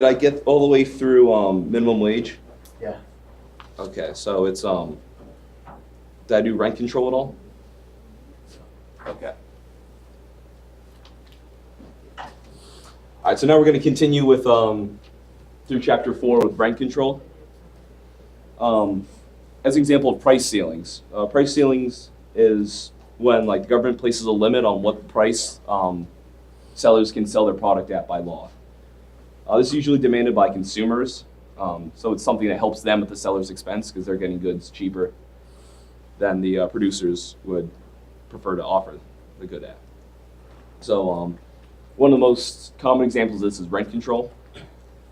Did I get all the way through minimum wage? Yeah. Okay, so it's did I do rent control at all? Okay. All right, so now we're going to continue with through chapter 4 with rent control. As an example of price ceilings. Price ceilings is when like the government places a limit on what price sellers can sell their product at by law. This is usually demanded by consumers, so it's something that helps them at the seller's expense because they're getting goods cheaper than the producers would prefer to offer the good at. So one of the most common examples of this is rent control.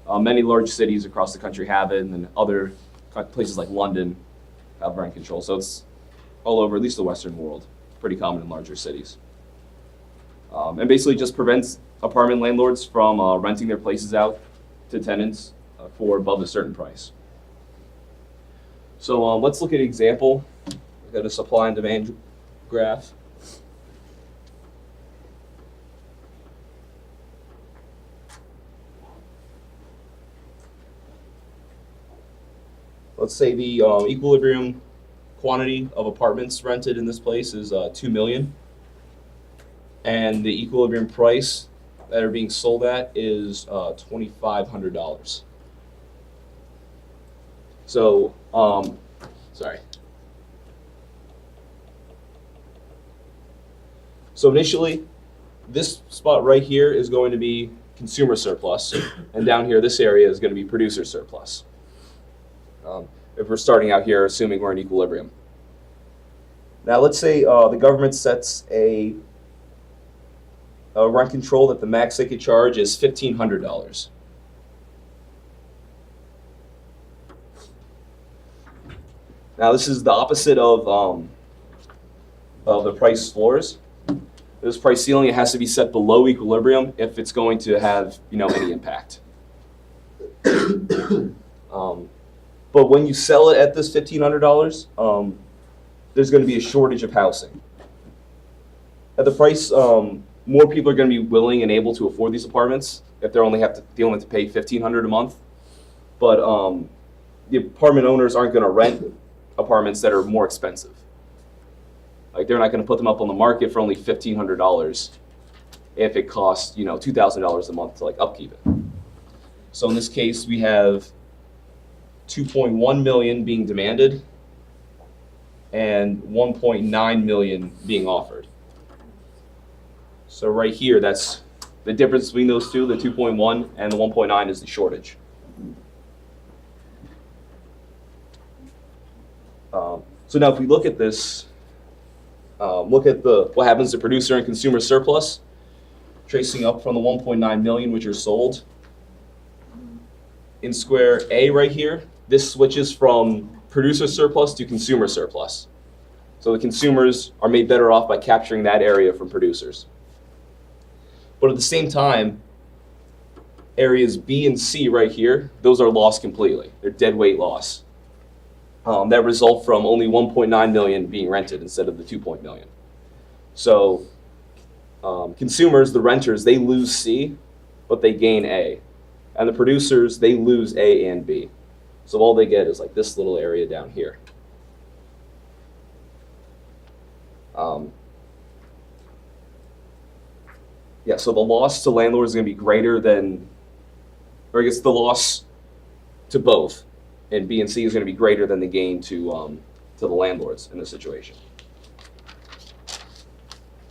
Many large cities across the country have it, and then other places like London have rent control. So it's all over, at least the Western world, pretty common in larger cities. And basically just prevents apartment landlords from renting their places out to tenants for above a certain price. So let's look at an example. We've got a supply and demand graph. Let's say the equilibrium quantity of apartments rented in this place is 2 million. And the equilibrium price that are being sold at is $2,500. So, sorry. So initially, this spot right here is going to be consumer surplus, and down here, this area is going to be producer surplus. If we're starting out here, assuming we're in equilibrium. Now, let's say the government sets a rent control that the max they could charge is $1,500. Now this is the opposite of the price floors. This price ceiling, it has to be set below equilibrium if it's going to have any impact. But when you sell it at this $1,500, there's going to be a shortage of housing. At the price, more people are going to be willing and able to afford these apartments if they only have to pay $1,500 a month. But the apartment owners aren't going to rent apartments that are more expensive. Like they're not going to put them up on the market for only $1,500 if it costs $2,000 a month to like upkeep it. So in this case, we have 2.1 million being demanded and 1.9 million being offered. So right here, that's the difference between those two, the 2.1 and the 1.9 is the shortage. So now if we look at this, look at what happens to producer and consumer surplus, tracing up from the 1.9 million which are sold. In square A right here, this switches from producer surplus to consumer surplus. So the consumers are made better off by capturing that area from producers. But at the same time, areas B and C right here, those are lost completely. They're dead weight loss. That result from only 1.9 million being rented instead of the 2.0 million. So consumers, the renters, they lose C, but they gain A. And the producers, they lose A and B. So all they get is like this little area down here. Yeah, so the loss to landlords is going to be greater than, or I guess the loss to both in B and C is going to be greater than the gain to the landlords in this situation.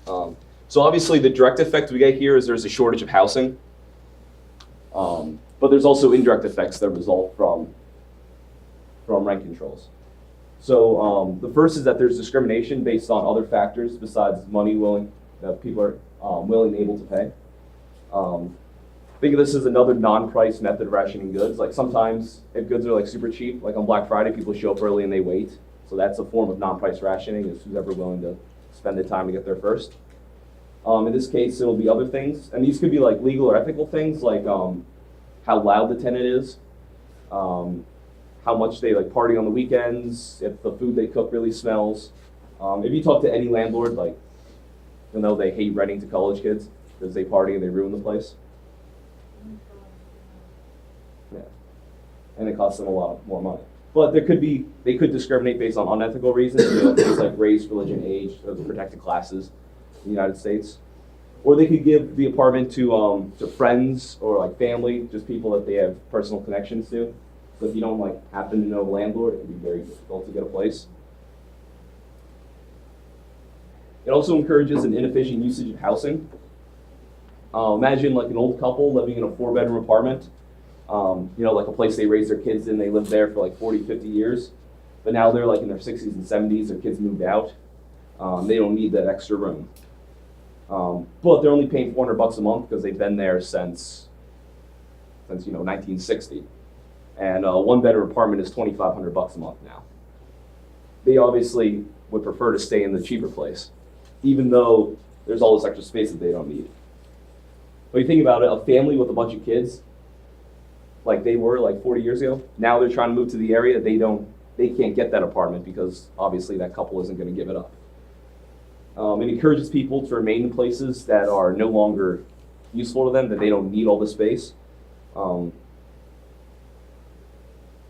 So obviously the direct effect we get here is there's a shortage of housing, but there's also indirect effects that result from rent controls. So the first is that there's discrimination based on other factors besides money that people are willing and able to pay. Think of this as another non-price method of rationing goods. Like sometimes if goods are like super cheap, like on Black Friday, people show up early and they wait. So that's a form of non-price rationing, is who's ever willing to spend the time to get there first. In this case, it'll be other things. And these could be like legal or ethical things, like how loud the tenant is, how much they like party on the weekends, if the food they cook really smells. If you talk to any landlord, like, you'll know they hate renting to college kids because they party and they ruin the place. Yeah. And it costs them a lot more money. But they could discriminate based on unethical reasons, things like race, religion, age, those are protected classes in the United States. Or they could give the apartment to friends or like family, just people that they have personal connections to. So if you don't like happen to know the landlord, it can be very difficult to get a place. It also encourages an inefficient usage of housing. Imagine like an old couple living in a 4-bedroom apartment. Like a place they raised their kids in, they lived there for like 40, 50 years. But now they're like in their 60s and 70s, their kids moved out. They don't need that extra room. But they're only paying $400 a month because they've been there since 1960. And a 1-bedroom apartment is $2,500 a month now. They obviously would prefer to stay in the cheaper place, even though there's all this extra space that they don't need. But you think about it, a family with a bunch of kids, like they were like 40 years ago, now they're trying to move to the area, they can't get that apartment because obviously that couple isn't going to give it up. It encourages people to remain in places that are no longer useful to them, that they don't need all the space. And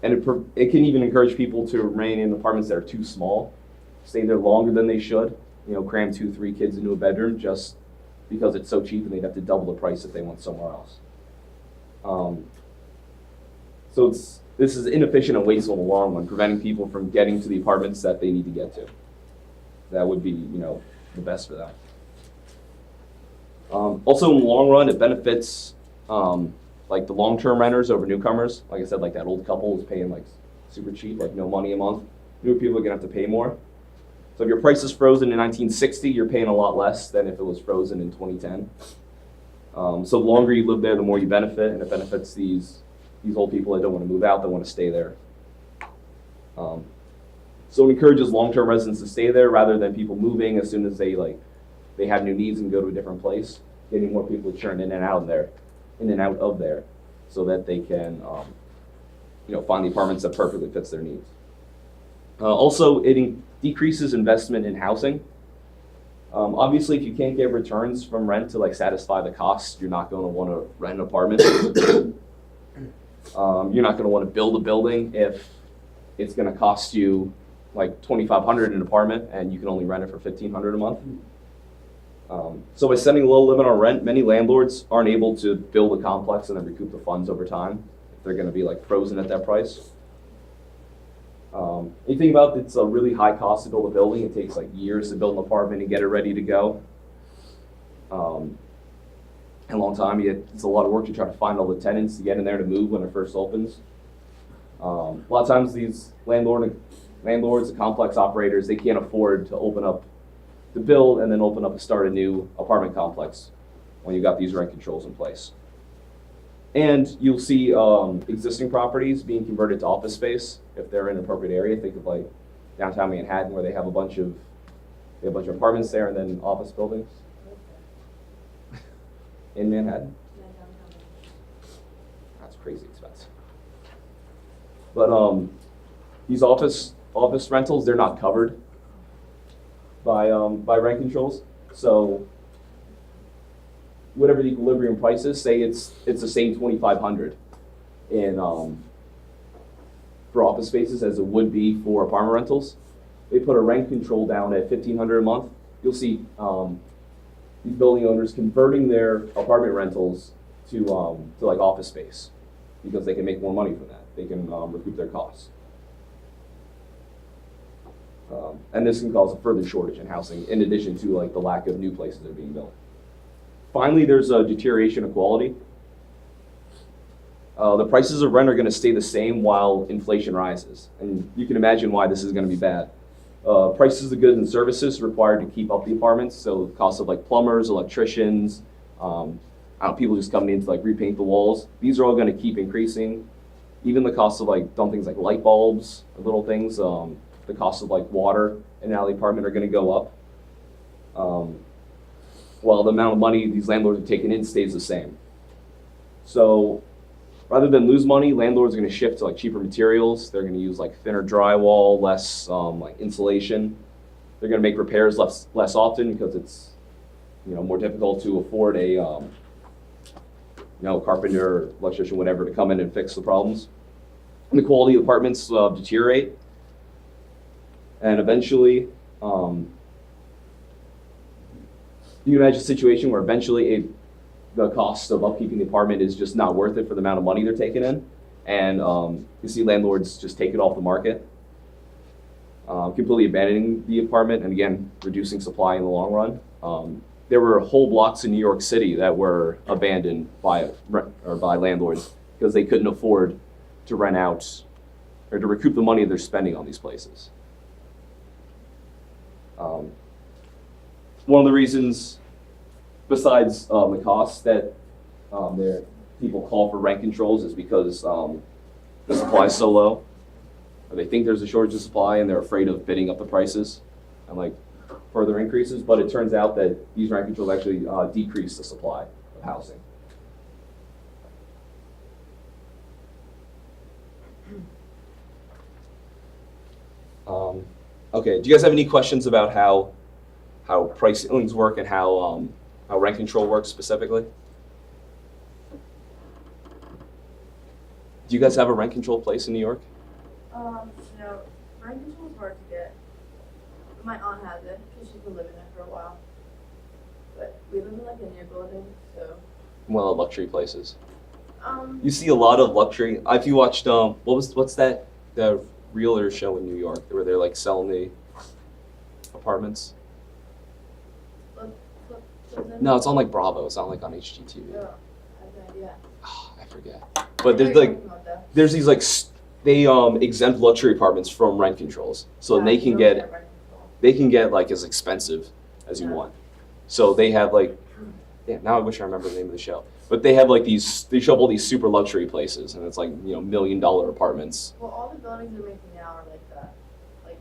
it can even encourage people to remain in apartments that are too small, stay there longer than they should, cram 2-3 kids into a bedroom just because it's so cheap and they'd have to double the price if they went somewhere else. So this is inefficient and wasteful in the long run, preventing people from getting to the apartments that they need to get to. That would be, the best for them. Also, in the long run, it benefits like the long-term renters over newcomers. Like I said, like that old couple is paying like super cheap, like no money a month. New people are gonna have to pay more. So if your price is frozen in 1960, you're paying a lot less than if it was frozen in 2010. So the longer you live there, the more you benefit, and it benefits these old people that don't want to move out, that want to stay there. So it encourages long-term residents to stay there rather than people moving as soon as they have new needs and go to a different place. Getting more people to churn in and out of there, so that they can find the apartments that perfectly fits their needs. Also, it decreases investment in housing. Obviously, if you can't get returns from rent to satisfy the costs, you're not going to want to rent an apartment. You're not going to want to build a building if it's going to cost you like $2,500 an apartment and you can only rent it for $1,500 a month. So by setting a low limit on rent, many landlords aren't able to build a complex and then recoup the funds over time if they're going to be frozen at that price. You think about it's a really high cost to build a building. It takes years to build an apartment and get it ready to go. A long time. It's a lot of work to try to find all the tenants to get in there to move when it first opens. A lot of times these landlords, the complex operators, they can't afford to build and then open up and start a new apartment complex when you've got these rent controls in place. And you'll see existing properties being converted to office space if they're in an appropriate area. Think of downtown Manhattan, where they have a bunch of apartments there and then office buildings. In Manhattan? That's crazy expensive. But these office rentals, they're not covered by rent controls. So whatever the equilibrium price is, say it's the same $2,500 in for office spaces as it would be for apartment rentals. They put a rent control down at $1,500 a month. You'll see these building owners converting their apartment rentals to office space because they can make more money from that. They can recoup their costs. And this can cause a further shortage in housing, in addition to the lack of new places that are being built. Finally, there's a deterioration of quality. The prices of rent are going to stay the same while inflation rises, and you can imagine why this is going to be bad. Prices of goods and services required to keep up the apartments, so the cost of plumbers, electricians, people just coming in to repaint the walls. These are all going to keep increasing. Even the cost of dumb things like light bulbs, little things, the cost of water in an alley apartment are going to go up. While the amount of money these landlords are taking in stays the same. So rather than lose money, landlords are going to shift to cheaper materials. They're going to use thinner drywall, less insulation. They're going to make repairs less often because it's more difficult to afford carpenter, electrician, whatever, to come in and fix the problems. And the quality of apartments deteriorate. And eventually, you can imagine a situation where eventually the cost of upkeeping the apartment is just not worth it for the amount of money they're taking in. And you see landlords just take it off the market, completely abandoning the apartment, and again, reducing supply in the long run. There were whole blocks in New York City that were abandoned by landlords because they couldn't afford to rent out or to recoup the money they're spending on these places. One of the reasons, besides the cost, that people call for rent controls is because the supply is so low. Or they think there's a shortage of supply and they're afraid of bidding up the prices and like further increases. But it turns out that these rent controls actually decrease the supply of housing. Okay, do you guys have any questions about how price ceilings work and how rent control works specifically? Do you guys have a rent control place in New York? No, rent control is hard to get. My aunt has it because she's been living there for a while. But we live in like a new building, so. Well, luxury places. You see a lot of luxury. If you watched what's that the realtor show in New York where they're like selling the apartments? No, it's on like Bravo. It's not like on HGTV. No, I have no idea. I forget. But there's these like they exempt luxury apartments from rent controls, so they can get like as expensive as you want. So they have like, now I wish I remember the name of the show. But they have like they show up all these super luxury places, and it's like $1 million apartments. Well, all the buildings they're making now are like that, like,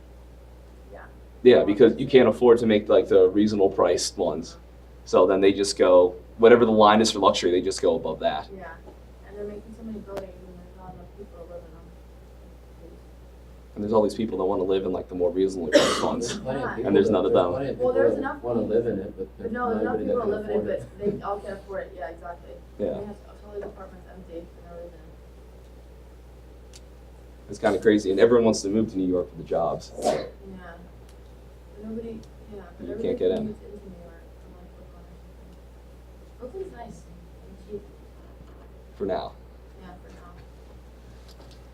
yeah. Yeah, because you can't afford to make like the reasonable priced ones, so then they just go whatever the line is for luxury. They just go above that. Yeah, and they're making so many buildings, and there's not enough people to live in them. And there's all these people that want to live in like the more reasonably priced ones, and there's none of them. Well, there's enough want to people. live in it, But no, there's enough people to live in it, but they all can't afford it. Yeah, exactly. Yeah. They have all these apartments empty for no reason. It's kind of crazy, and everyone wants to move to New York for the jobs. Yeah. But nobody, yeah. But You everybody can't get in. commutes into New York from like Brooklyn or something. Brooklyn's nice and cheap. For now. Yeah,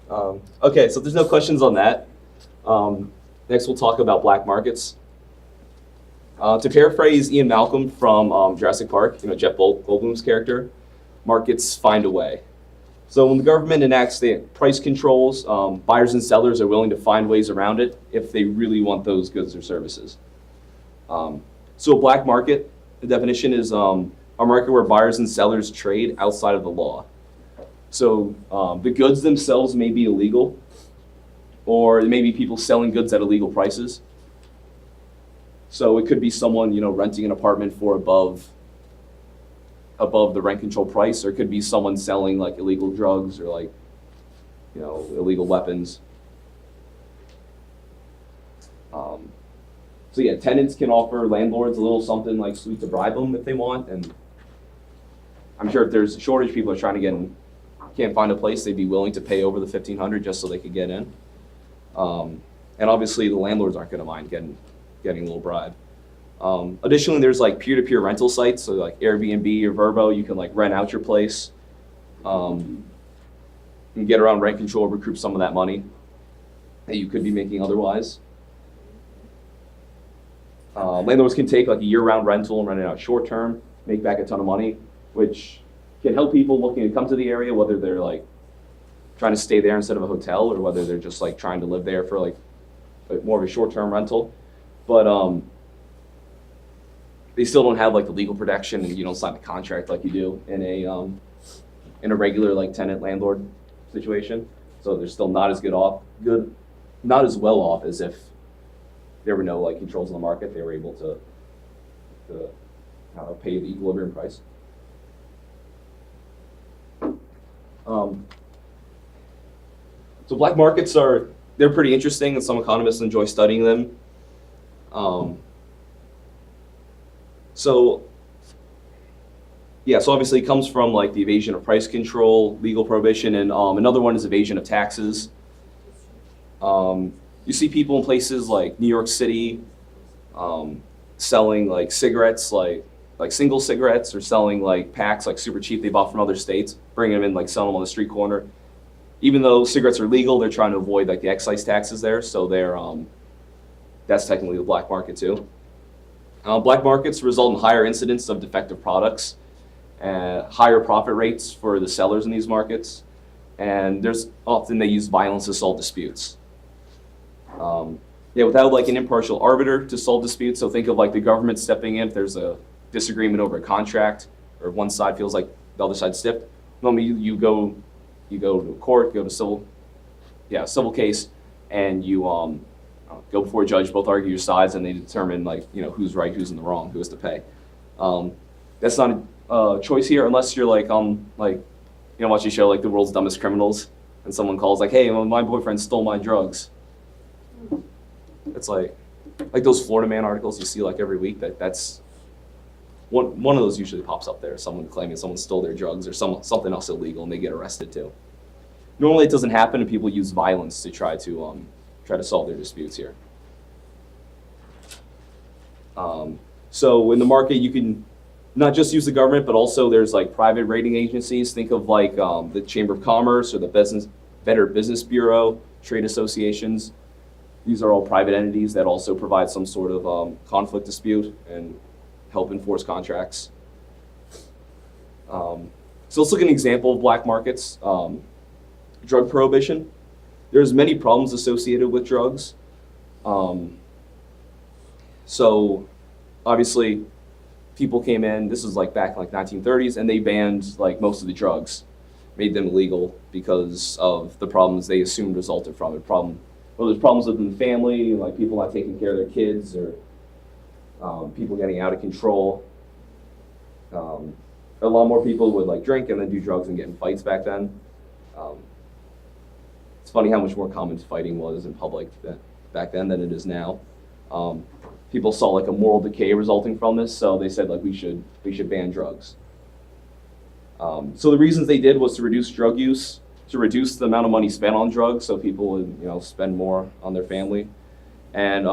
for now. Okay, so there's no questions on that. Next, we'll talk about black markets. To paraphrase Ian Malcolm from Jurassic Park, Jeff Goldblum's character, markets find a way. So when the government enacts the price controls, buyers and sellers are willing to find ways around it if they really want those goods or services. So a black market, the definition is a market where buyers and sellers trade outside of the law. So the goods themselves may be illegal, or it may be people selling goods at illegal prices. So it could be someone, renting an apartment for above the rent control price, or it could be someone selling like illegal drugs or like, illegal weapons. So yeah, tenants can offer landlords a little something like sweet to bribe them if they want, and I'm sure if there's a shortage, people are trying to get in, can't find a place, they'd be willing to pay over the $1,500 just so they could get in. And obviously the landlords aren't going to mind getting a little bribe. Additionally, there's like peer-to-peer rental sites, so like Airbnb or Vrbo, you can like rent out your place, and get around rent control, recoup some of that money that you could be making otherwise. Landlords can take like a year-round rental and rent it out short-term, make back a ton of money, which can help people looking to come to the area, whether they're like trying to stay there instead of a hotel, or whether they're just like trying to live there for like more of a short-term rental. But they still don't have like the legal protection, and you don't sign the contract like you do in a regular like tenant landlord situation. So they're still not as not as well off as if there were no like controls in the market. They were able to pay the equilibrium price. So black markets they're pretty interesting, and some economists enjoy studying them. So Yeah, so obviously it comes from like the evasion of price control, legal prohibition, and another one is evasion of taxes. You see people in places like New York City um, selling like cigarettes, like single cigarettes, or selling like packs like super cheap they bought from other states, bringing them in like selling them on the street corner. Even though cigarettes are legal, they're trying to avoid like the excise taxes there, so they're that's technically the black market too. Black markets result in higher incidence of defective products, higher profit rates for the sellers in these markets, and there's often they use violence to solve disputes. Yeah, without like an impartial arbiter to solve disputes. So think of like the government stepping in if there's a disagreement over a contract, or one side feels like the other side's stiffed. Normally you go to court, go to civil case, and you go before a judge. Both argue your sides, and they determine like who's right, who's in the wrong, who has to pay. That's not a choice here unless you're like watch a show like The World's Dumbest Criminals, and someone calls like, hey, my boyfriend stole my drugs. It's like those Florida Man articles you see like every week. That's one of those usually pops up there. Someone claiming someone stole their drugs or something else illegal, and they get arrested too. Normally it doesn't happen, and people use violence to try to solve their disputes here. So in the market, you can not just use the government, but also there's like private rating agencies. Think of like the Chamber of Commerce or the Better Business Bureau, trade associations. These are all private entities that also provide some sort of conflict dispute and help enforce contracts. So let's look at an example of black markets. Drug prohibition. There's many problems associated with drugs. So obviously people came in, this is like back in like 1930s, and they banned like most of the drugs, made them illegal because of the problems they assumed resulted from it. There's problems within the family, like people not taking care of their kids, or people getting out of control. A lot more people would like drink and then do drugs and get in fights back then. It's funny how much more common fighting was in public back then than it is now. People saw like a moral decay resulting from this, so they said like we should ban drugs. So the reasons they did was to reduce drug use, to reduce the amount of money spent on drugs, so people would spend more on their family, and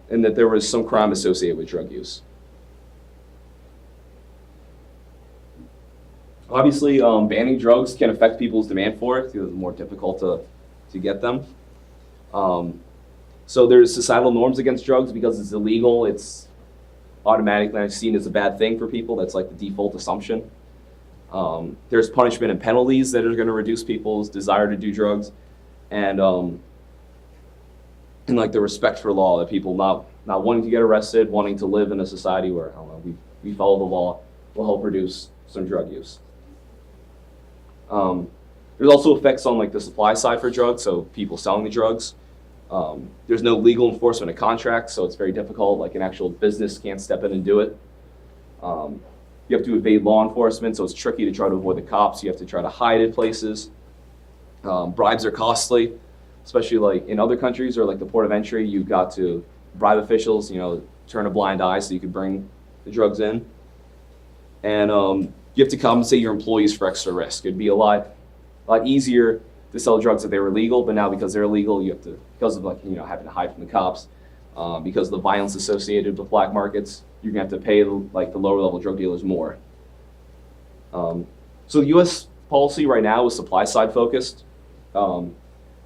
that there was some crime associated with drug use. Obviously, banning drugs can affect people's demand for it because it's more difficult to get them. So there's societal norms against drugs because it's illegal. It's automatically seen as a bad thing for people. That's like the default assumption. There's punishment and penalties that are going to reduce people's desire to do drugs, and like the respect for law, that people not wanting to get arrested, wanting to live in a society where we follow the law, will help reduce some drug use. There's also effects on like the supply side for drugs, so people selling the drugs. There's no legal enforcement of contracts, so it's very difficult. Like an actual business can't step in and do it. You have to evade law enforcement, so it's tricky to try to avoid the cops. You have to try to hide in places. Bribes are costly, especially like in other countries or like the port of entry. You've got to bribe officials, turn a blind eye so you could bring the drugs in. And you have to compensate your employees for extra risk. It'd be a lot easier to sell drugs if they were legal, but now because they're illegal, you have to, because of having to hide from the cops, because of the violence associated with black markets, you're gonna have to pay like the lower level drug dealers more. So the U.S. policy right now is supply side focused.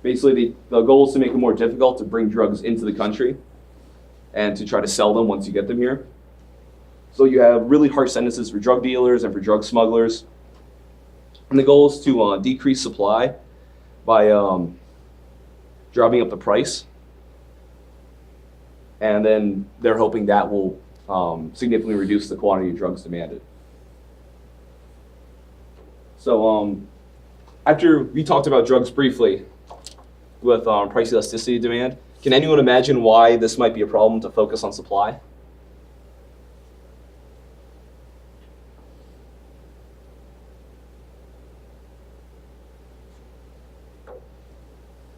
Basically, the goal is to make it more difficult to bring drugs into the country and to try to sell them once you get them here. So you have really harsh sentences for drug dealers and for drug smugglers. And the goal is to decrease supply by driving up the price. And then they're hoping that will significantly reduce the quantity of drugs demanded. So after we talked about drugs briefly with price elasticity demand, can anyone imagine why this might be a problem to focus on supply?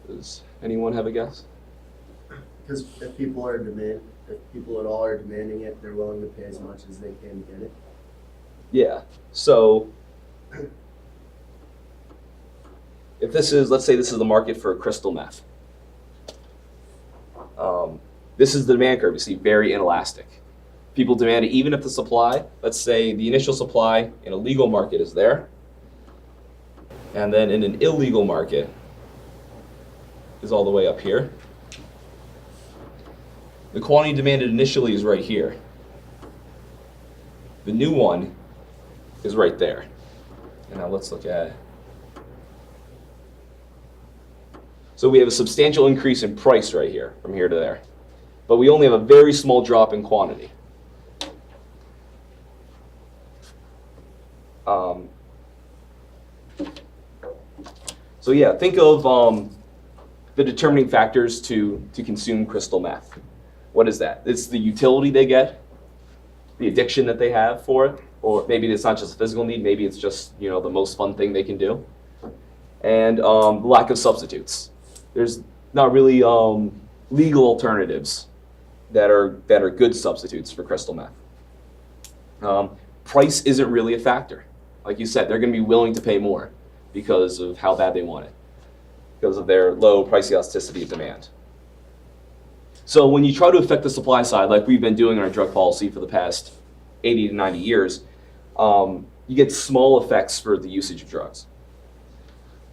Does anyone have a guess? Because if people at all are demanding it, they're willing to pay as much as they can to get it. Yeah. So if this is, let's say this is the market for crystal meth. This is the demand curve. You see, very inelastic. People demand it even if the supply, let's say the initial supply in a legal market is there, and then in an illegal market is all the way up here. The quantity demanded initially is right here. The new one is right there. And now let's look at. So we have a substantial increase in price right here, from here to there. But we only have a very small drop in quantity. So yeah, think of the determining factors to consume crystal meth. What is that? It's the utility they get, the addiction that they have for it, or maybe it's not just a physical need, maybe it's just, you know, the most fun thing they can do, and the lack of substitutes. There's not really legal alternatives that are good substitutes for crystal meth. Price isn't really a factor. Like you said, they're going to be willing to pay more because of how bad they want it, because of their low price elasticity of demand. So when you try to affect the supply side, like we've been doing in our drug policy for the past 80 to 90 years, you get small effects for the usage of drugs.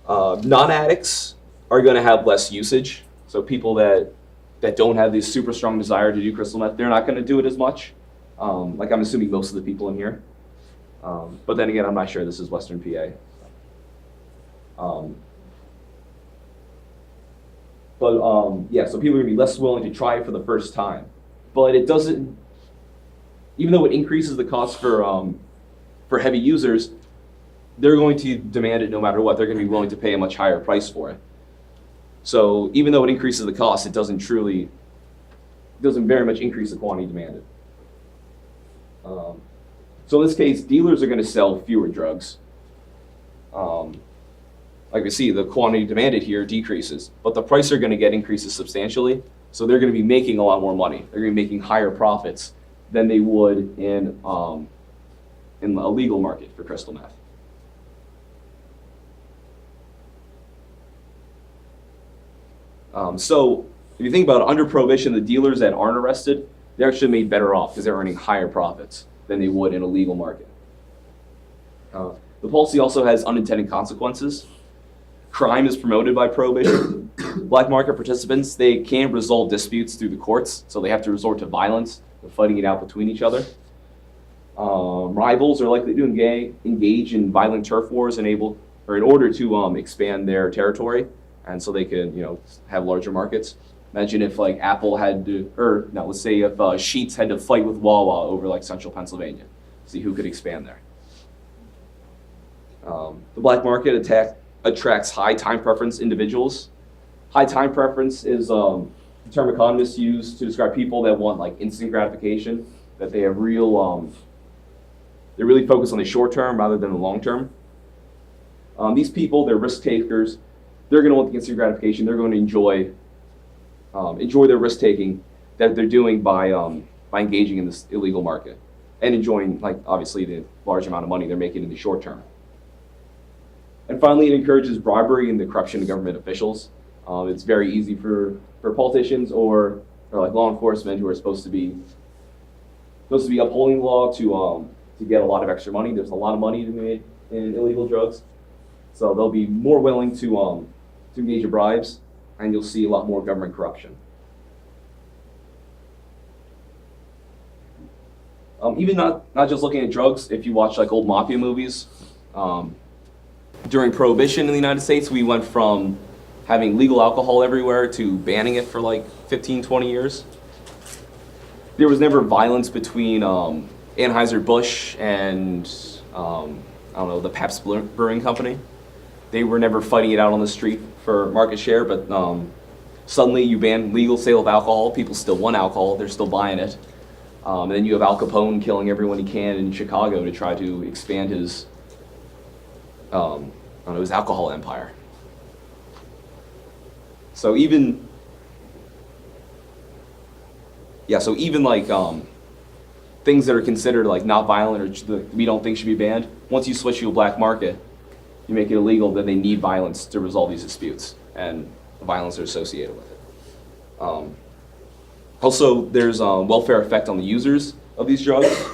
Non-addicts are going to have less usage. So people that don't have this super strong desire to do crystal meth, they're not going to do it as much. Like I'm assuming most of the people in here. But then again, I'm not sure. This is Western PA. Yeah, so people are going to be less willing to try it for the first time. But it doesn't, even though it increases the cost for heavy users, they're going to demand it no matter what. They're going to be willing to pay a much higher price for it. So even though it increases the cost, it doesn't very much increase the quantity demanded. So in this case, dealers are going to sell fewer drugs. Like we see, the quantity demanded here decreases, but the price they're going to get increases substantially. So they're going to be making a lot more money. They're going to be making higher profits than they would in a legal market for crystal meth. So if you think about it, under prohibition, the dealers that aren't arrested, they're actually made better off because they're earning higher profits than they would in a legal market. The policy also has unintended consequences. Crime is promoted by prohibition. Black market participants, they can't resolve disputes through the courts, so they have to resort to violence and fighting it out between each other. Rivals are likely to engage in violent turf wars in order to expand their territory, and so they can, have larger markets. Imagine if like Apple had to, let's say if Sheetz had to fight with Wawa over like central Pennsylvania, see who could expand there. The black market attracts high time preference individuals. High time preference is the term economists use to describe people that want like instant gratification, that they have they're really focused on the short term rather than the long term. These people, they're risk takers. They're going to want the instant gratification. They're going to enjoy their risk taking that they're doing by engaging in this illegal market and enjoying, like, obviously the large amount of money they're making in the short term. And finally, it encourages bribery and the corruption of government officials. It's very easy for politicians or like law enforcement who are supposed to be upholding the law to get a lot of extra money. There's a lot of money to be made in illegal drugs, so they'll be more willing to engage in bribes, and you'll see a lot more government corruption. Even not just looking at drugs, if you watch like old mafia movies, during Prohibition in the United States, we went from having legal alcohol everywhere to banning it for like 15, 20 years. There was never violence between Anheuser-Busch and, the Pabst Brewing Company. They were never fighting it out on the street for market share, but suddenly you ban legal sale of alcohol. People still want alcohol. They're still buying it. And then you have Al Capone killing everyone he can in Chicago to try to expand his alcohol empire. So things that are considered like not violent or that we don't think should be banned, once you switch to a black market, you make it illegal, then they need violence to resolve these disputes and the violence are associated with it. Also, there's a welfare effect on the users of these drugs.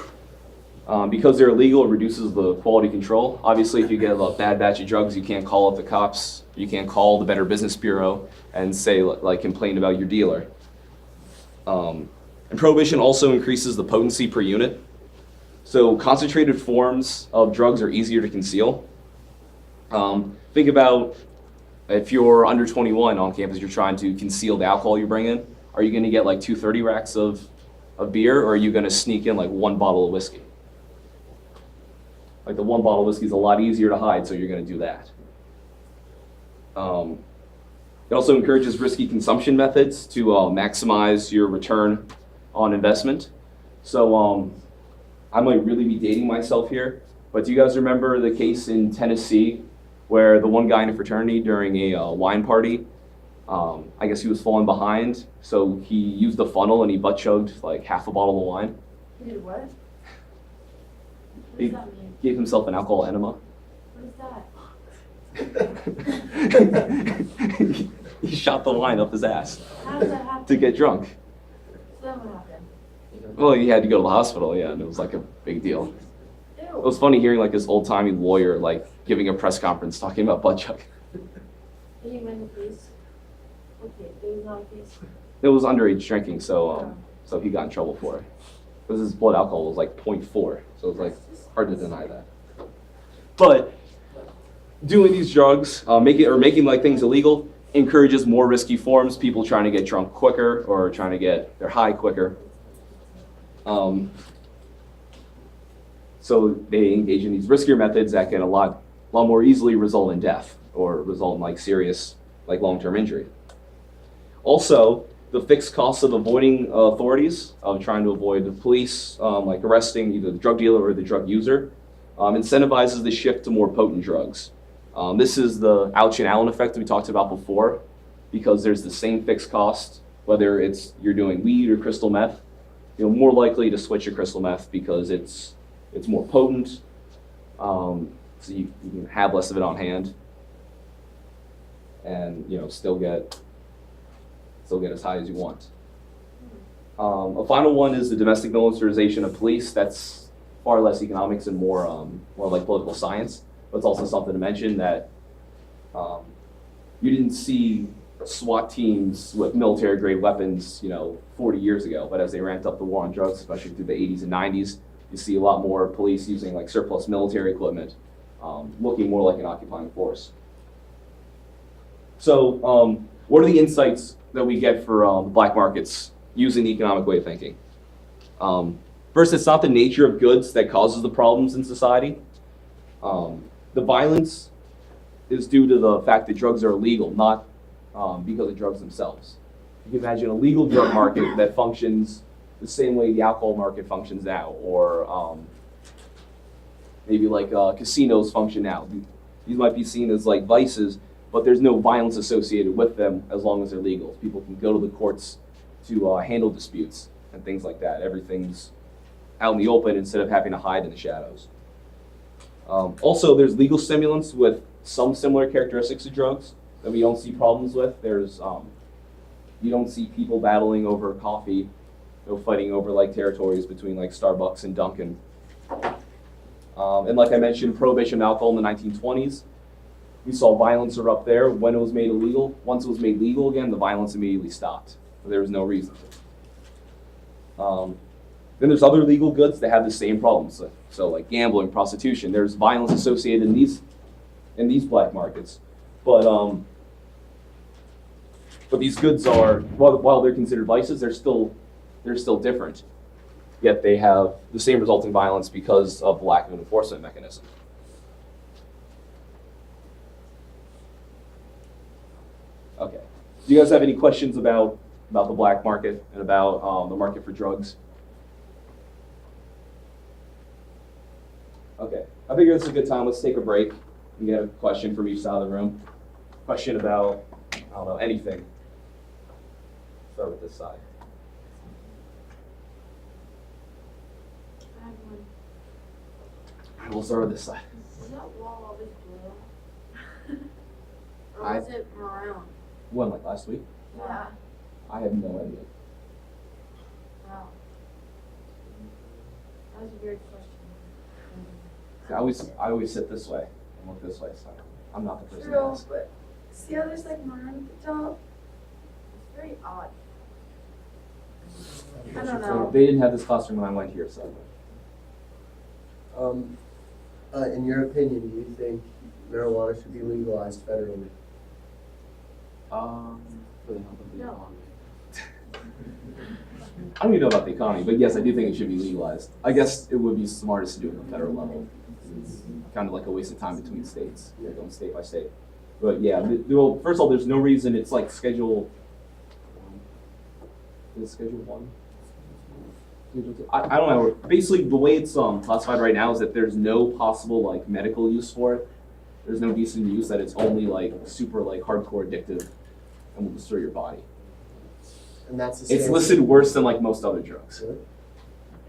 Because they're illegal, it reduces the quality control. Obviously, if you get a bad batch of drugs, you can't call up the cops, you can't call the Better Business Bureau and say, like, complain about your dealer. And prohibition also increases the potency per unit. So concentrated forms of drugs are easier to conceal. Think about if you're under 21 on campus, you're trying to conceal the alcohol you bring in. Are you gonna get like 230 racks of beer, or are you gonna sneak in like one bottle of whiskey? Like the one bottle of whiskey is a lot easier to hide, so you're gonna do that. It also encourages risky consumption methods to maximize your return on investment. So I might really be dating myself here, but do you guys remember the case in Tennessee where the one guy in a fraternity during a wine party, I guess he was falling behind, so he used the funnel and he butt chugged like half a bottle of wine. You did what? What He does that mean? gave himself an alcohol enema. What is that? He shot the wine up his ass How does that happen? to get drunk. So then what happened? Well, he had to go to the hospital, yeah, and it was like a big deal. It Ew. was funny hearing like this old-timey lawyer like giving a press conference talking about butt chug. Did you win the case? Okay, there was not a case. It was underage drinking, so he got in trouble for it. Because his blood alcohol was like 0.4, so it's like hard to deny that. But doing these drugs, making like things illegal, encourages more risky forms. People trying to get drunk quicker or trying to get their high quicker. So they engage in these riskier methods that can a lot more easily result in death or result in like serious, like long-term injury. Also, the fixed costs of avoiding authorities, trying to avoid the police, like arresting either the drug dealer or the drug user, incentivizes the shift to more potent drugs. This is the Ouch and Allen effect that we talked about before, because there's the same fixed cost, whether it's you're doing weed or crystal meth, you're more likely to switch to crystal meth because it's more potent, so you can have less of it on hand, and still get as high as you want. A final one is the domestic militarization of police. That's far less economics and more like political science. But it's also something to mention that you didn't see SWAT teams with military-grade weapons, 40 years ago. But as they ramped up the war on drugs, especially through the 80s and 90s, you see a lot more police using like surplus military equipment, looking more like an occupying force. So, what are the insights that we get for black markets using the economic way of thinking? First, it's not the nature of goods that causes the problems in society. The violence is due to the fact that drugs are illegal, not because of drugs themselves. You can imagine a legal drug market that functions the same way the alcohol market functions now, or maybe like casinos function now. These might be seen as like vices, but there's no violence associated with them as long as they're legal. People can go to the courts to handle disputes and things like that. Everything's out in the open instead of having to hide in the shadows. Also, there's legal stimulants with some similar characteristics to drugs that we don't see problems with. There's you don't see people battling over coffee, fighting over like territories between like Starbucks and Dunkin'. And like I mentioned, prohibition of alcohol in the 1920s. We saw violence erupt there when it was made illegal. Once it was made legal again, the violence immediately stopped. There was no reason. Then there's other legal goods that have the same problems. So like gambling, prostitution. There's violence associated in these black markets, but these goods are while they're considered vices, they're still different. Yet they have the same resulting violence because of the lack of an enforcement mechanism. Okay. Do you guys have any questions about the black market and about the market for drugs? Okay. I figure this is a good time. Let's take a break and get a question from each side of the room. Question about, I don't know, anything. Start with this side. right, we'll start with this side. Is that wall always blue? Or I- was it maroon? When, like last week? Yeah. I have no idea. Wow. That was a weird question. I always sit this way and look this way, so I'm not the person to True, ask. but see how there's like maroon at the top? It's very odd. I don't know. They didn't have this classroom when I went here, so. In your opinion, do you think marijuana should be legalized federally? For the help of the No. economy. I don't even know about the economy, but yes, I do think it should be legalized. I guess it would be smartest to do it at the federal level. It's kind of like a waste of time between states, going state by state. But yeah, well, first of all, there's no reason it's like Schedule. Is it Schedule 1? Schedule 2? I don't know. Basically, the way it's classified right now is that there's no possible like medical use for it. There's no decent use. That it's only like super like hardcore addictive and will destroy your body. And that's the It's same- listed worse than like most other drugs. Really?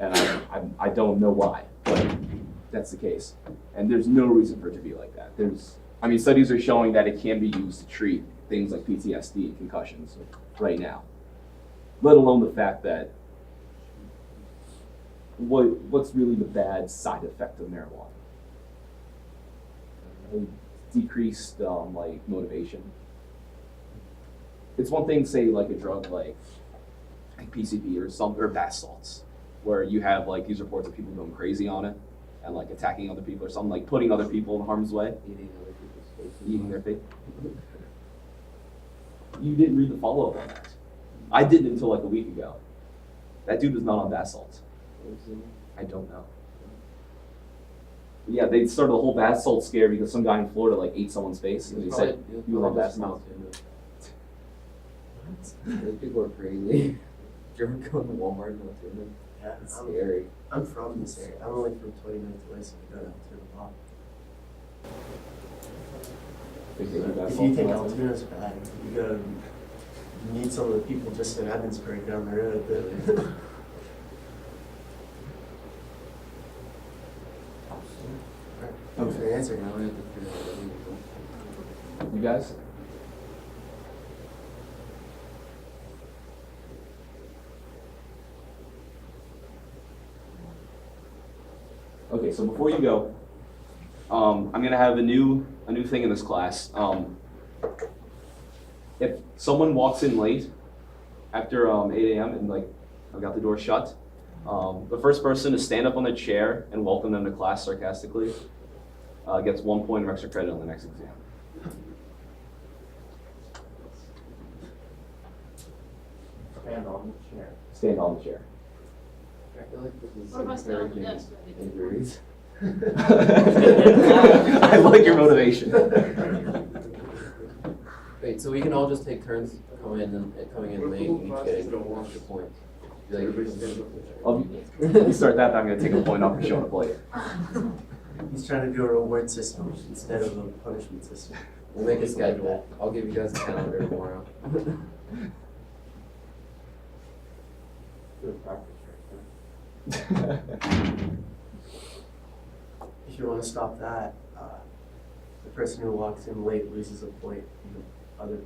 And I don't know why, but that's the case. And there's no reason for it to be like that. Studies are showing that it can be used to treat things like PTSD and concussions right now. Let alone the fact that what's really the bad side effect of marijuana? Decreased like motivation. It's one thing, say like a drug like PCP or bath salts, where you have like these reports of people going crazy on it and like attacking other people or something, like putting other people in harm's way, Eating other people's faces. eating their face. You didn't read the follow-up on that. I didn't until like a week ago. That dude was not on bath salts. I don't know. But yeah, they started the whole bath salt scare because some guy in Florida like ate someone's face and they said he was on bath salts. Those people are crazy. Did you ever go to Walmart and not doing it? Yeah, It's scary. I'm from this area. I'm only from 20 minutes away, so we go down to the block. They say do bath If salts you think on Altoona is bad, you gotta meet some of the people just in Evansburg down the road. That, Thanks for the answer. Now we have to figure out what we do. You guys? Okay, so before you go, I'm gonna have a new thing in this class. If someone walks in late after 8 a.m. and like I've got the door shut, the first person to stand up on the chair and welcome them to class sarcastically gets 1 point of extra credit on the next exam. Stand on the chair. Stand on the chair. I feel like this is What about stand on the encouraging desk? injuries. I like your motivation. Wait, so we can all just take turns coming in late and each getting extra points. Be You start that, I'm gonna take a point off for showing up late. He's trying to do a reward system instead of a punishment system. We'll make a schedule. I'll give you guys a calendar tomorrow. If you want to stop that, the person who walks in late loses a point. The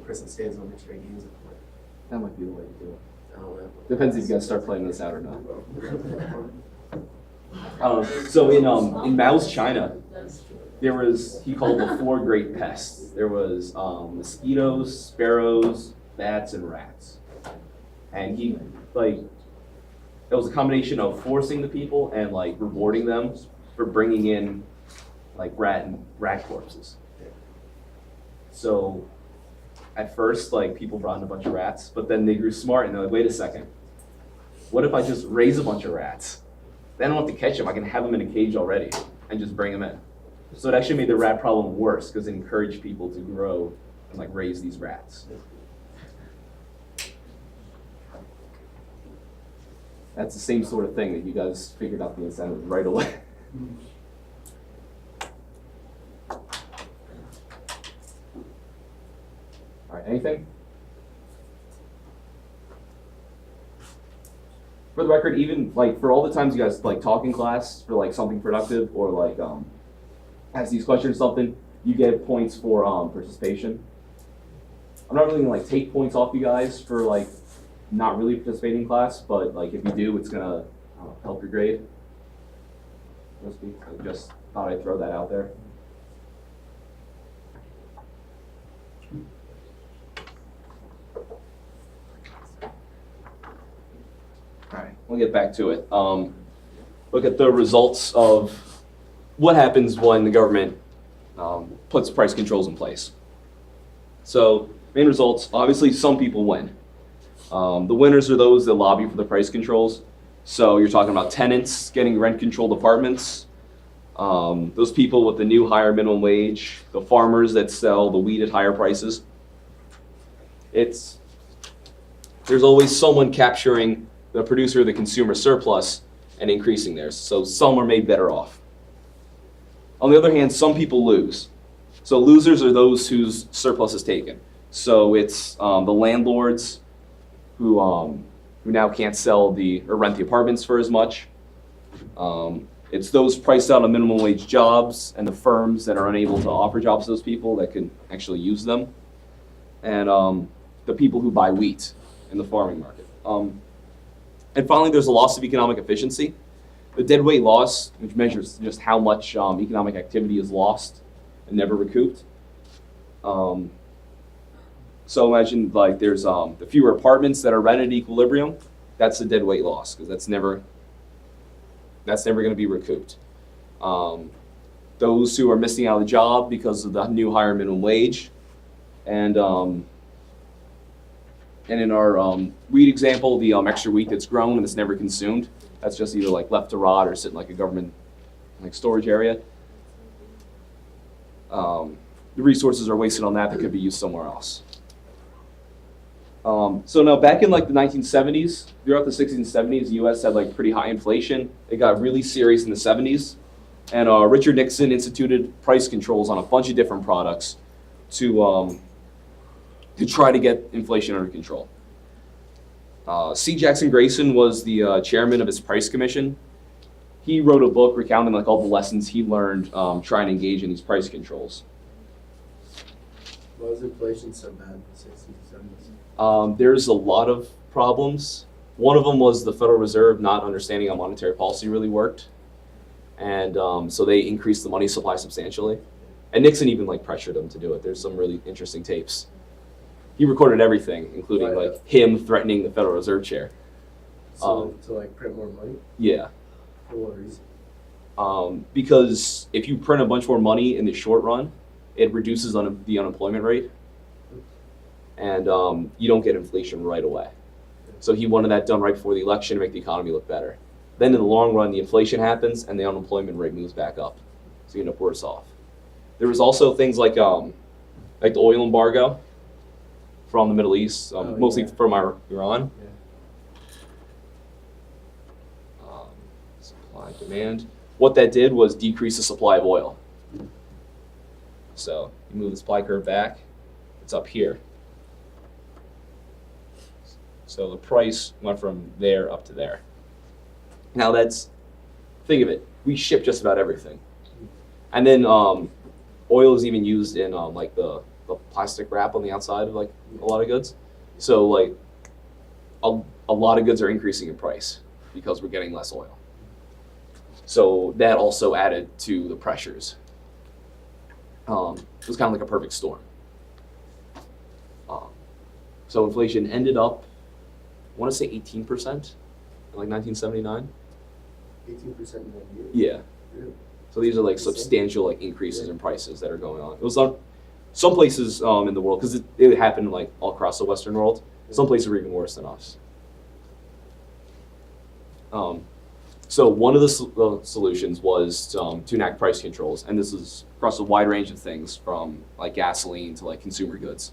person stands on the chair gains a point. That might be the way to do it. I don't know. Depends if you guys start playing this out or not. So in Mao's China, there was, he called the 4 great pests. There was mosquitoes, sparrows, bats, and rats. And he, like, it was a combination of forcing the people and like rewarding them for bringing in like rat corpses. So at first, like, people brought in a bunch of rats, but then they grew smart and they're like, wait a second, what if I just raise a bunch of rats? Then I don't have to catch them, I can have them in a cage already and just bring them in. So it actually made the rat problem worse because it encouraged people to grow and like raise these rats. That's the same sort of thing that you guys figured out the incentive right away. All right, anything? For the record, even like for all the times you guys like talk in class for like something productive or like ask these questions or something, you get points for participation. I'm not really gonna like take points off you guys for like not really participating in class, but like if you do, it's gonna help your grade. I just thought I'd throw that out there. Alright, we'll get back to it. Look at the results of what happens when the government puts price controls in place. So, main results, obviously some people win. The winners are those that lobby for the price controls. So you're talking about tenants getting rent-controlled apartments, those people with the new higher minimum wage, the farmers that sell the wheat at higher prices. There's always someone capturing the producer or the consumer surplus and increasing theirs. So some are made better off. On the other hand, some people lose. So losers are those whose surplus is taken. So it's the landlords who now can't sell or rent the apartments for as much. It's those priced out of minimum wage jobs and the firms that are unable to offer jobs to those people that can actually use them. And the people who buy wheat in the farming market. And finally, there's a loss of economic efficiency. The deadweight loss, which measures just how much economic activity is lost and never recouped. So imagine like there's the fewer apartments that are rented at equilibrium. That's the deadweight loss because that's never going to be recouped. Those who are missing out of the job because of the new higher minimum wage, and in our wheat example, the extra wheat that's grown and it's never consumed, that's just either like left to rot or sit in like a government like storage area. The resources are wasted on that could be used somewhere else. So now back in like the 1970s, throughout the 60s and 70s, the US had like pretty high inflation. It got really serious in the 70s. And Richard Nixon instituted price controls on a bunch of different products to try to get inflation under control. C. Jackson Grayson was the chairman of his price commission. He wrote a book recounting like all the lessons he learned trying to engage in these price controls. Why was inflation so bad in the 60s and 70s? There's a lot of problems. One of them was the Federal Reserve not understanding how monetary policy really worked. And so they increased the money supply substantially. And Nixon even like pressured them to do it. There's some really interesting tapes. He recorded everything, including like him threatening the Federal Reserve chair. So to like print more money? Yeah. For what reason? Because if you print a bunch more money in the short run, it reduces the unemployment rate. And you don't get inflation right away. So he wanted that done right before the election to make the economy look better. Then in the long run, the inflation happens and the unemployment rate moves back up. So you end up worse off. There was also things like the oil embargo from the Middle East, mostly from Iran. Yeah. Supply, demand. What that did was decrease the supply of oil. So you move the supply curve back, it's up here. So the price went from there up to there. Now think of it, we ship just about everything. And then oil is even used in like the plastic wrap on the outside of like a lot of goods. So like a lot of goods are increasing in price because we're getting less oil. So that also added to the pressures. It was kind of like a perfect storm. So inflation ended up, I want to say 18% in like 1979. 18% in 1 year? Yeah. Really? So these are like substantial like increases in prices that are going on. It was on some places in the world, because it happened like all across the Western world. Some places were even worse than us. So one of the solutions was to enact price controls, and this is across a wide range of things from like gasoline to like consumer goods.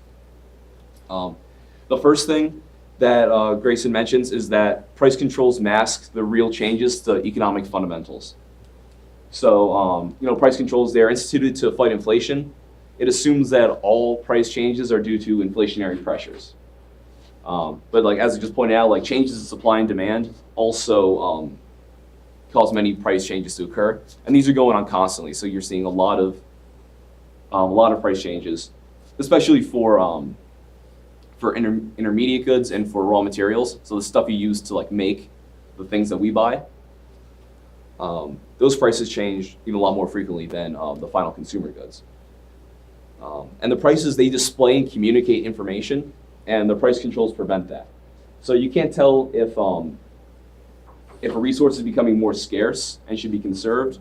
The first thing that Grayson mentions is that price controls mask the real changes to economic fundamentals. So, price controls, they're instituted to fight inflation. It assumes that all price changes are due to inflationary pressures. But like as I just pointed out, like changes in supply and demand also cause many price changes to occur, and these are going on constantly. So you're seeing a lot of price changes, especially for intermediate goods and for raw materials. So the stuff you use to like make the things that we buy, those prices change even a lot more frequently than the final consumer goods. And the prices, they display and communicate information, and the price controls prevent that. So you can't tell if a resource is becoming more scarce and should be conserved,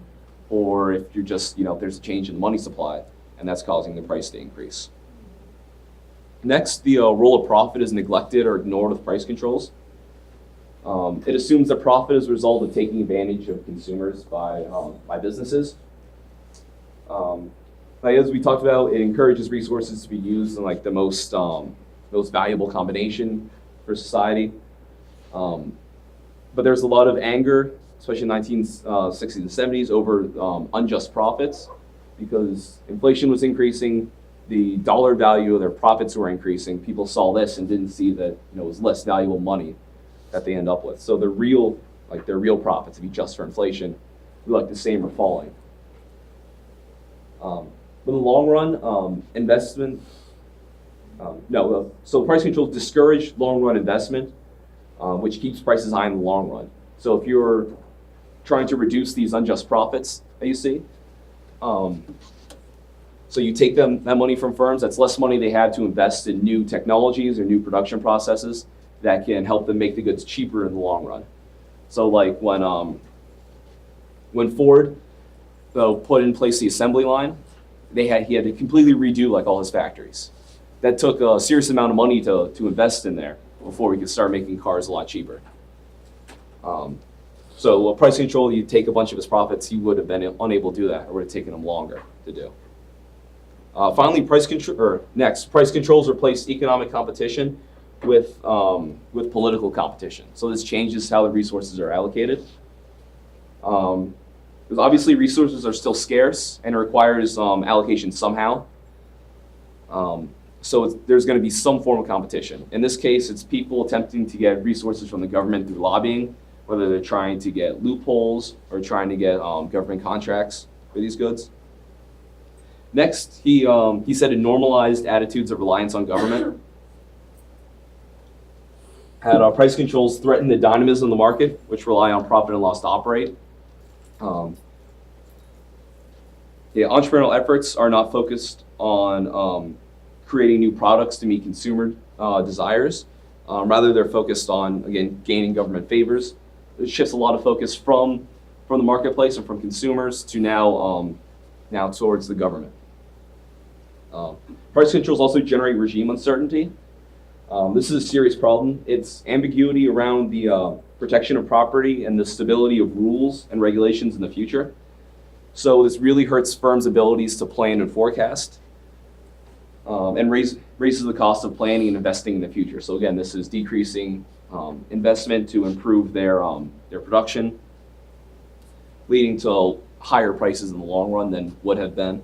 or if you're just, if there's a change in the money supply, and that's causing the price to increase. Next, the role of profit is neglected or ignored with price controls. It assumes that profit is a result of taking advantage of consumers by businesses. As we talked about, it encourages resources to be used in like the most valuable combination for society. But there's a lot of anger, especially in the 1960s and 70s, over unjust profits, because inflation was increasing, the dollar value of their profits were increasing. People saw this and didn't see that it was less valuable money that they end up with. So their real profits, if you adjust for inflation, were like the same or falling. In the long run, so price controls discourage long run investment, which keeps prices high in the long run. So if you're trying to reduce these unjust profits that you see, so you take that money from firms, that's less money they have to invest in new technologies or new production processes that can help them make the goods cheaper in the long run. So like when Ford put in place the assembly line, he had to completely redo like all his factories. That took a serious amount of money to invest in there before we could start making cars a lot cheaper. So price control, you take a bunch of his profits, he would have been unable to do that, or would have taken him longer to do. Finally, price controls replace economic competition with political competition. So this changes how the resources are allocated. Because obviously resources are still scarce and it requires allocation somehow. So there's going to be some form of competition. In this case, it's people attempting to get resources from the government through lobbying, whether they're trying to get loopholes or trying to get government contracts for these goods. Next, he said it normalized attitudes of reliance on government. Had price controls threaten the dynamism of the market, which rely on profit and loss to operate. Entrepreneurial efforts are not focused on creating new products to meet consumer desires. Rather, they're focused on, again, gaining government favors. It shifts a lot of focus from the marketplace and from consumers to now towards the government. Price controls also generate regime uncertainty. This is a serious problem. It's ambiguity around the protection of property and the stability of rules and regulations in the future. So this really hurts firms' abilities to plan and forecast, and raises the cost of planning and investing in the future. So again, this is decreasing investment to improve their production, leading to higher prices in the long run than would have been.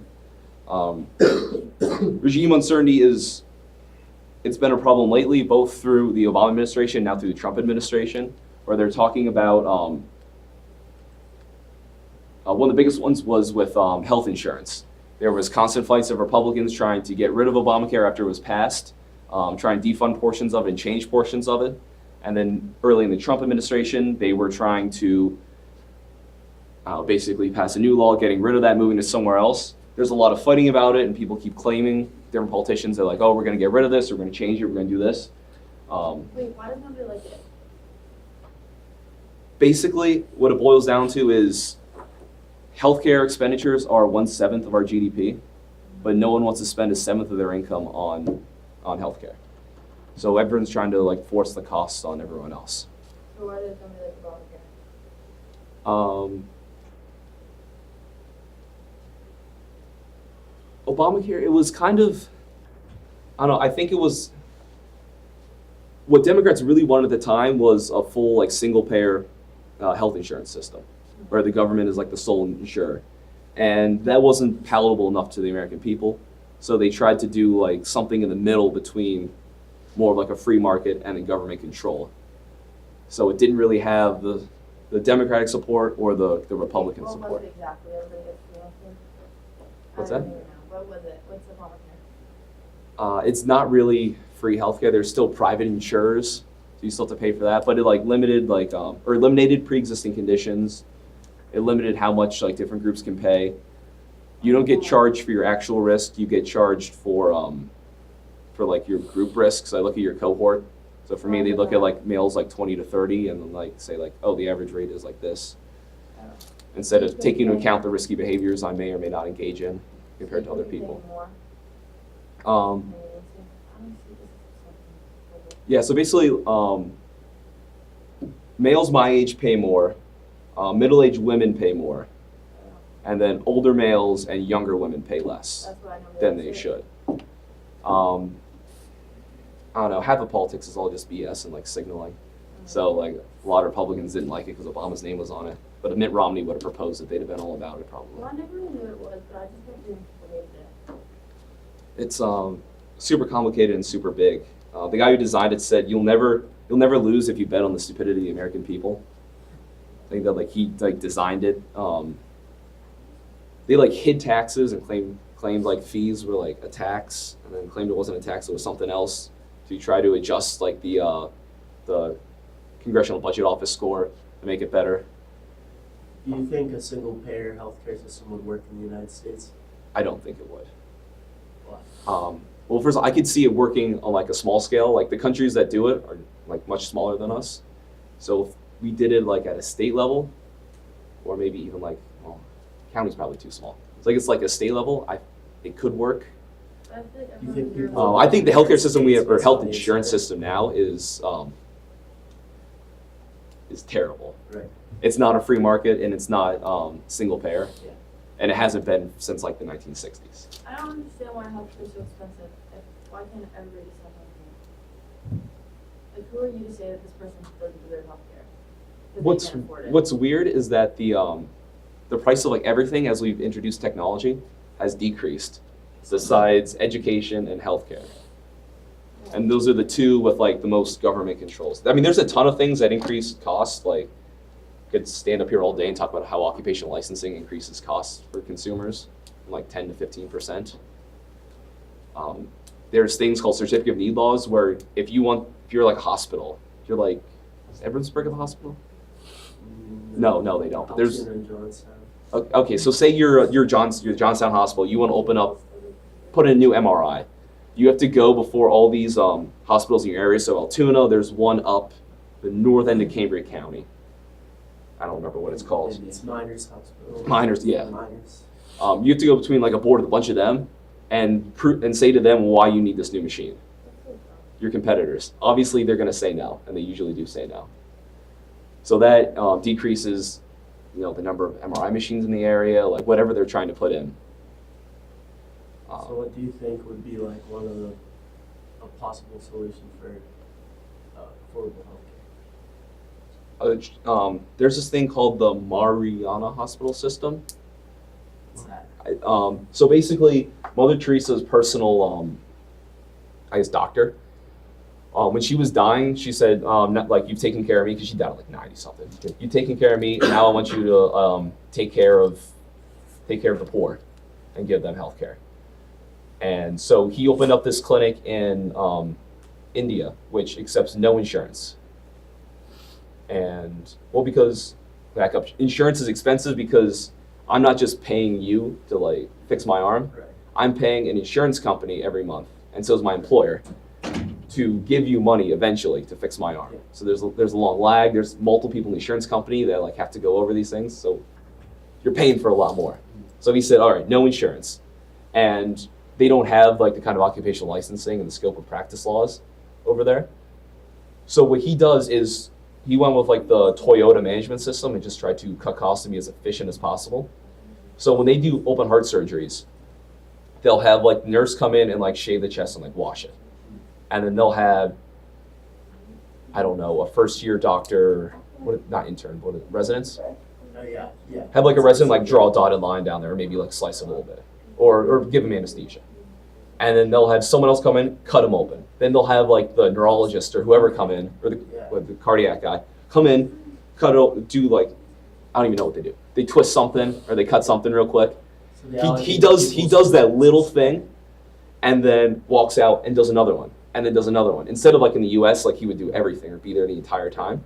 Regime uncertainty it's been a problem lately, both through the Obama administration, now through the Trump administration, where they're talking about, one of the biggest ones was with health insurance. There was constant fights of Republicans trying to get rid of Obamacare after it was passed, trying to defund portions of it and change portions of it. And then early in the Trump administration, they were trying to basically pass a new law, getting rid of that, moving it somewhere else. There's a lot of fighting about it, and people keep claiming, different politicians, they're like, oh, we're going to get rid of this, we're going to change it, we're going to do this. Wait, why does nobody like it? Basically, what it boils down to is healthcare expenditures are 1/7 of our GDP, but no one wants to spend 1/7 of their income on healthcare. So everyone's trying to like force the costs on everyone else. So why does nobody like Obamacare? Obamacare, it was kind of, I don't know, I think it was, what Democrats really wanted at the time was a full like single payer health insurance system, where the government is like the sole insurer. And that wasn't palatable enough to the American people. So they tried to do like something in the middle between more of like a free market and a government control. So it didn't really have the Democratic support or the Republican What support. was it exactly? Everybody gets free healthcare? What's I don't that? even know. What was it? What's the Obamacare? It's not really free healthcare. There's still private insurers, so you still have to pay for that. But it like limited or eliminated pre-existing conditions. It limited how much like different groups can pay. You don't get charged for your actual risk. You get charged for like your group risks. I look at your cohort. So for me, they look at like males like 20 to 30, and then like say like, oh, the average rate is like this, instead of taking into account the risky behaviors I may or may not engage in compared to other People people. pay more Um, than they used to. I don't see this as something. Yeah, so basically, males my age pay more, middle-aged women pay more, and then older males and younger women pay less That's what I know. than they should. I don't know, half of politics is all just BS and like signaling. So like a lot of Republicans didn't like it because Obama's name was on it. But if Mitt Romney would have proposed it, they'd have been all about it probably. Well, I never really knew what it was, but I just kept hearing people hated it. It's super complicated and super big. The guy who designed it said you'll never lose if you bet on the stupidity of the American people. I think that like he like designed it. They like hid taxes and claimed like fees were like a tax, and then claimed it wasn't a tax, it was something else. So you try to adjust like the Congressional Budget Office score to make it better. Do you think a single-payer healthcare system would work in the United States? I don't think it would. Why? Well, first of all, I could see it working on like a small scale. Like the countries that do it are like much smaller than us. So if we did it like at a state level, or maybe even like, well, county's probably too small. It's like a state level. It could work. But I feel like You everyone think here- people- I think the healthcare system we have, or Based health on the insurance insurance. system now is terrible. Right. It's not a free market and it's not single payer, Yeah. and it hasn't been since like the 1960s. I don't understand why healthcare is so expensive. Why can't everybody just have healthcare? Like, who are you to say that this person doesn't deserve healthcare? Because they can't afford it. What's weird is that the price of like everything as we've introduced technology has decreased, besides education and healthcare. And those are the two with like the most government controls. I mean, there's a ton of things that increase costs. Like, could stand up here all day and talk about how occupational licensing increases costs for consumers, from like 10 to 15%. There's things called certificate of need laws where if you're like a hospital, if you're like, is Edwardsburg a hospital? No, they don't. But there's Altoona and Johnstown. okay. So say you're Johnstown Hospital. You want to put in a new MRI. You have to go before all these hospitals in your area. So Altoona, there's one up the north end of Cambria County. I don't remember what it's called. It's Miners Hospital. Miners, yeah. Miners. You have to go between like a board with a bunch of them and say to them why you need this new machine. Your competitors. Obviously, they're going to say no, and they usually do say no. So that decreases, the number of MRI machines in the area, like whatever they're trying to put in. So what do you think would be like one of a possible solution for affordable healthcare? There's this thing called the Mariana Hospital System. What's that? So basically, Mother Teresa's personal, doctor. When she was dying, she said, not, like, you've taken care of me, because she died at like 90 something. You've taken care of me, and now I want you to take care of the poor and give them health care. And so he opened up this clinic in India, which accepts no insurance. And, well, because, back up, insurance is expensive because I'm not just paying you to, like, fix my arm. Right. I'm paying an insurance company every month, and so is my employer, to give you money eventually to fix my arm. Yeah. So there's a long lag. There's multiple people in the insurance company that like have to go over these things. So you're paying for a lot more. So he said, all right, no insurance, and they don't have like the kind of occupational licensing and the scope of practice laws over there. So what he does is he went with like the Toyota management system and just tried to cut costs and be as efficient as possible. So when they do open heart surgeries, they'll have like the nurse come in and like shave the chest and like wash it. And then they'll have, I don't know, a first-year doctor, not intern, residents? Oh, yeah. Have like a resident like draw a dotted line down there, or maybe like slice it a little bit, or give them anesthesia. and then they'll have someone else come in, cut them open. Then they'll have like the neurologist or whoever come in, or Yeah. the cardiac guy, come in, do like, I don't even know what they do. They twist something or they cut something real quick. So they He allocate does people's that little strengths. thing, and then walks out and does another one, and then does another one. Instead of like in the U.S., like he would do everything or be there the entire time.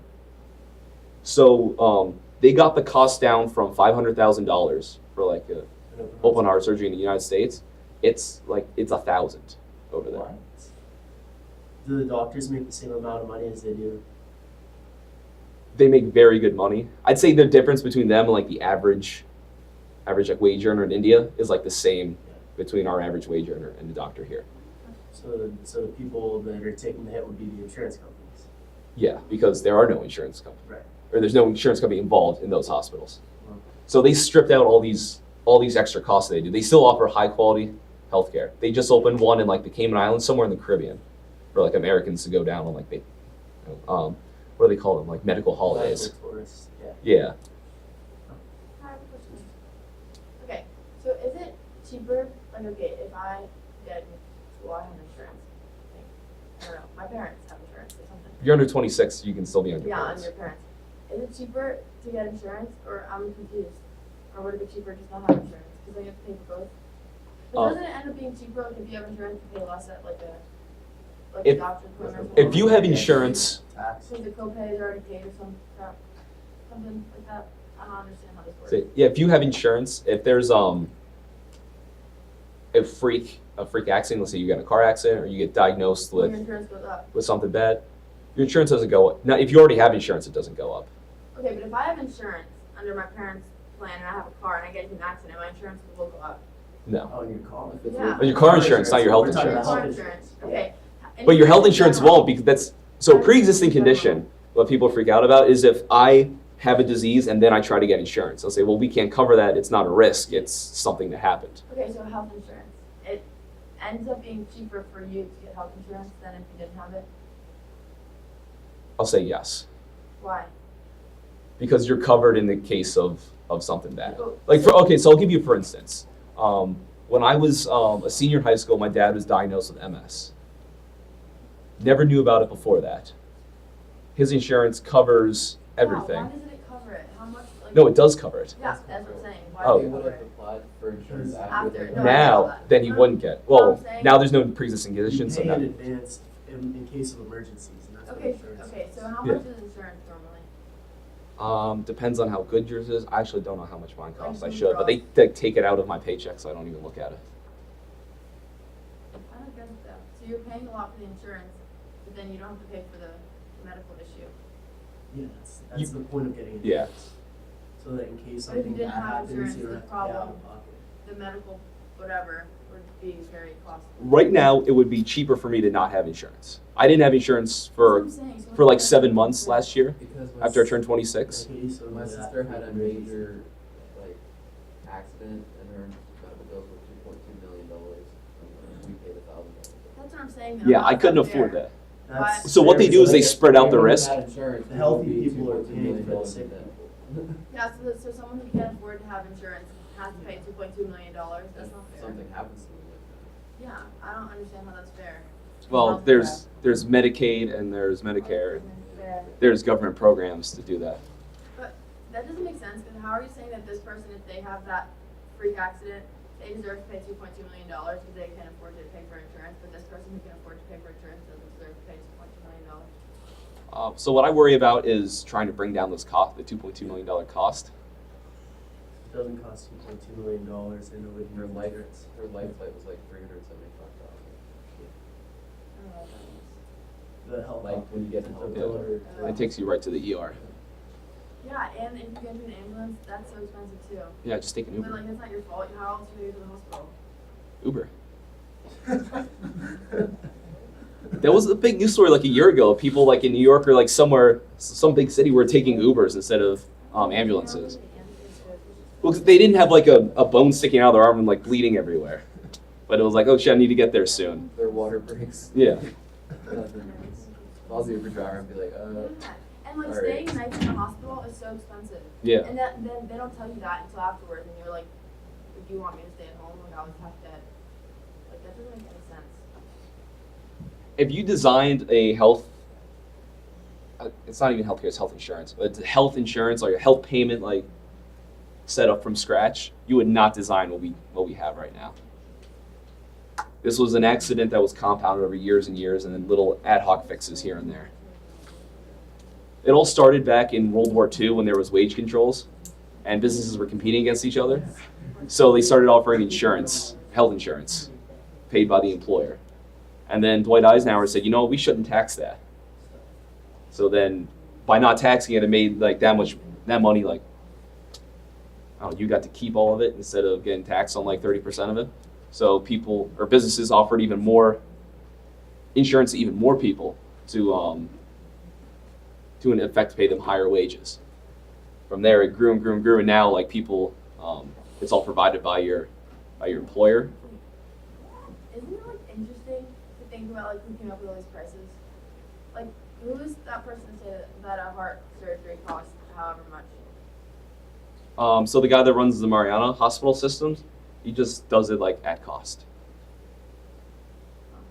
So they got the cost down from $500,000 for like a open heart surgery in the United States. It's $1,000 over there. What? Do the doctors make the same amount of money as they do? They make very good money. I'd say the difference between them and like the average like wage earner in India is like the same between our average wage earner and the doctor here. So the people that are taking the hit would be the insurance companies. Yeah, because there are no insurance companies. Right. Or there's no insurance company involved in those hospitals. Okay. So they stripped out all these extra costs they do. They still offer high quality healthcare. They just opened one in like the Cayman Islands, somewhere in the Caribbean, for like Americans to go down on like what do they call them? Like medical holidays. Medical tourists, yeah. Yeah. I have a question. Okay, so is it cheaper, like, okay, if I get, well, I have insurance, like, I don't know, my parents have insurance or something. If you're under 26, you can still be on your Yeah, on parents. your parents. Is it cheaper to get insurance, or I'm confused? Or would it be cheaper just not have insurance? Because then you have to pay for both? But doesn't it end up being cheaper, like, if you have insurance, you pay less at, like, a If- doctor appointment or something? If you have insurance, Tax. Since the copay is already paid or some crap, something like that? I don't understand how this works. so, yeah, if you have insurance, if there's a freak accident, let's say you get in a car accident or you get diagnosed When with your insurance goes up. something bad, your insurance doesn't go up. Now, if you already have insurance, it doesn't go up. Okay, but if I have insurance under my parents' plan and I have a car and I get into an accident, my insurance will go up. No. Oh, your car. If it's Yeah. But your car insurance, not your health We're talking insurance. about Car health insurance, okay. But your health insurance won't, because that's so a pre-existing condition. What people freak out about is if I have a disease and then I try to get insurance. They'll say, well, we can't cover that. It's not a risk. It's something that happened. Okay, so health insurance, it ends up being cheaper for you to get health insurance than if you didn't have it? I'll say yes, Why? because you're covered in the case of something bad. Oh, Like so I'll give you for instance. When I was a senior in high school, my dad was diagnosed with MS. Never knew about it before that. His insurance covers everything. Wow, why doesn't it cover it? How much, like? No, it does cover it. Yeah, that's what I'm saying. Why Oh. does He it would cover have it? applied for insurance After, after. no, I know Now, that. then he No, wouldn't get. what I'm Well, saying- now there's no pre-existing you condition, so pay now. in advance in case of emergencies, and that's what Okay, insurance is. okay, so how Yeah. much is insurance normally? Depends on how good yours is. I actually don't know how much mine costs. I Like should, but they take it out of my paycheck, so I don't even look at it. I don't get it though. So you're paying a lot for the insurance, but then you don't have to pay for the medical issue. Yeah, that's the point of getting insurance. Yeah. So that in case But if you something didn't bad have happens, insurance, you don't the have to pay out problem- of pocket. The medical, whatever, would be very costly. Right now, it would be cheaper for me to not have insurance. I didn't have insurance That's what for I'm saying. So for like what's the 7 difference? months last year Because my after I s- turned 26. Okay, so My that- sister had a major like accident and her medical bills were $2.2 million. And we paid $1,000. That's what I'm saying. though. Yeah, How I is couldn't that afford fair? that. That's So what they fair, do is so they spread out the If we risk. had insurance, The we healthy would be people are $2.2 paying million for the in sick debt. Yeah, so someone who can't afford to have insurance has to pay $2.2 million. That's not fair. Something happens to me like Yeah, I don't understand how that's fair. Well, Not there's Medicaid and there's Medicare. Isn't fair. There's government programs to do that. But that doesn't make sense, because how are you saying that this person, if they have that freak accident, they deserve to pay $2.2 million because they can afford to pay for insurance, but this person who can afford to pay for insurance doesn't deserve to pay $2.2 million? So what I worry about is trying to bring down this cost, the $2.2 million cost. It doesn't cost $2.2 million, and it would Her be life, insurance. her life flight was like $375,000. I don't know what that is. The health. Like when you get in the health bill Yeah. or- It takes you right to the ER. Yeah, and if you get into an ambulance, that's so expensive too. Yeah, just take an But like, Uber. it's not your fault. How else are you going to the hospital? Uber. That was a big news story like a year ago. People like in New York or like somewhere, some big city were taking Ubers instead of ambulances. Well, 'cause they didn't have like a bone sticking out of their arm and like bleeding everywhere. But it was like, oh shit, I need to get there soon. Their water breaks. Yeah. If I was the Uber driver, I'd be like, And like Alright. staying nights in the hospital is so expensive. Yeah. And then they don't tell you that until afterwards, and you're like, if you want me to stay at home, like I was half dead. Like That doesn't make any sense. If you designed a health, it's not even healthcare, it's health insurance, but it's health insurance, like a health payment, like set up from scratch, you would not design what we have right now. This was an accident that was compounded over years and years, and then little ad hoc fixes here and there. It all started back in World War II when there was wage controls, and businesses were competing against each other. So they started offering insurance, health insurance, paid by the employer. And then Dwight Eisenhower said, you know, we shouldn't tax that. So then, by not taxing it, it made like that money, like, I don't know, you got to keep all of it instead of getting taxed on like 30% of it. So people or businesses offered even more insurance to even more people to in effect pay them higher wages. From there, it grew and grew and grew, and now like people, it's all provided by your employer. Isn't it like interesting to think about like who came up with all these prices? Like, who is that person to say that a heart surgery costs however much? So the guy that runs the Mariana Hospital Systems, he just does it like at cost.